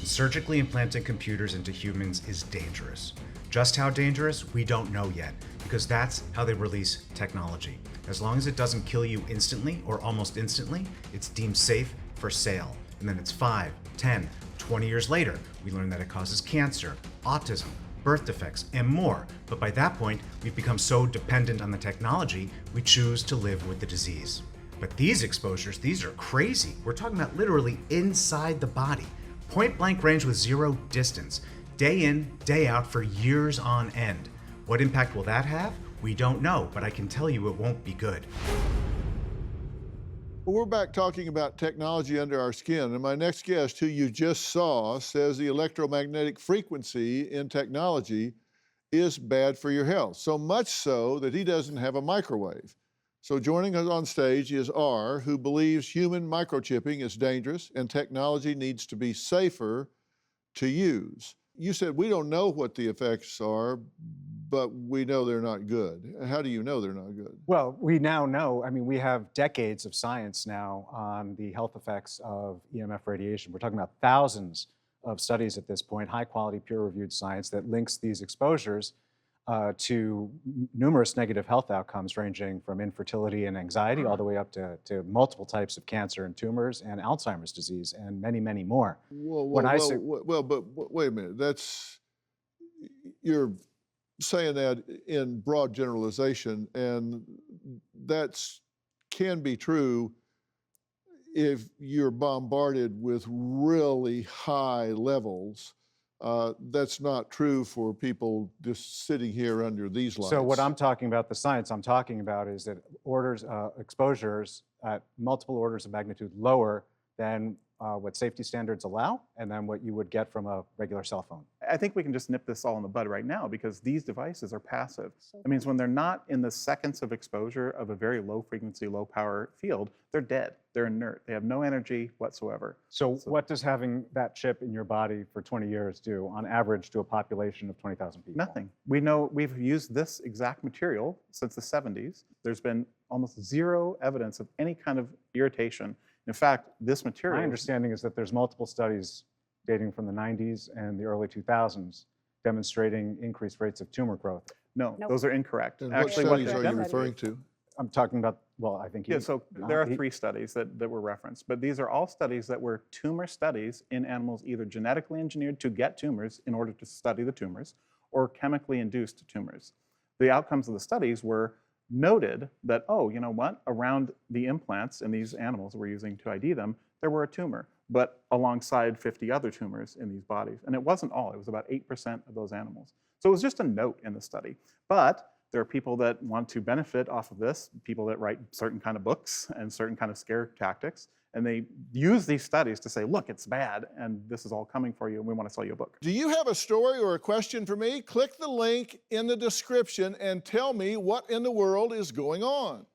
Surgically implanting computers into humans is dangerous. Just how dangerous, we don't know yet, because that's how they release technology. As long as it doesn't kill you instantly or almost instantly, it's deemed safe for sale. And then it's 5, 10, 20 years later, we learn that it causes cancer, autism, birth defects, and more. But by that point, we've become so dependent on the technology, we choose to live with the disease. But these exposures, these are crazy. We're talking about literally inside the body. Point blank range with zero distance. Day in, day out for years on end. What impact will that have? We don't know, but I can tell you it won't be good. Well, we're back talking about technology under our skin, and my next guest, who you just saw, says the electromagnetic frequency in technology is bad for your health, so much so that he doesn't have a microwave. So joining us on stage is R, who believes human microchipping is dangerous and technology needs to be safer to use. You said we don't know what the effects are, but we know they're not good. How do you know they're not good? Well, we now know, I mean, we have decades of science now on the health effects of EMF radiation. We're talking about thousands of studies at this point, high quality, peer-reviewed science that links these exposures to numerous negative health outcomes ranging from infertility and anxiety all the way up to multiple types of cancer and tumors and Alzheimer's disease and many, many more. But wait a minute, you're saying that in broad generalization, and that's can be true if you're bombarded with really high levels. That's not true for people just sitting here under these lights. So what I'm talking about, the science I'm talking about, is that exposures at multiple orders of magnitude lower than what safety standards allow, and then what you would get from a regular cell phone. I think we can just nip this all in the bud right now because these devices are passive. That means when they're not in the seconds of exposure of a very low frequency, low power field, they're dead, they're inert, they have no energy whatsoever. So what does having that chip in your body for 20 years do on average to a population of 20,000 people? Nothing. We know we've used this exact material since the 70s. There's been almost zero evidence of any kind of irritation. In fact, this material... My understanding is that there's multiple studies dating from the 90s and the early 2000s demonstrating increased rates of tumor growth. No, those are incorrect. And actually, what studies are you referring to? I'm talking about, well, I think... so there are 3 studies that were referenced, but these are all studies that were tumor studies in animals either genetically engineered to get tumors in order to study the tumors or chemically induced tumors. The outcomes of the studies were noted that, oh, you know what, around the implants in these animals we're using to ID them, there were a tumor, but alongside 50 other tumors in these bodies. And it wasn't all, it was about 8% of those animals. So it was just a note in the study. But there are people that want to benefit off of this, people that write certain kind of books and certain kind of scare tactics, and they use these studies to say, look, it's bad, and this is all coming for you, and we want to sell you a book. Do you have a story or a question for me? Click the link in the description and tell me what in the world is going on.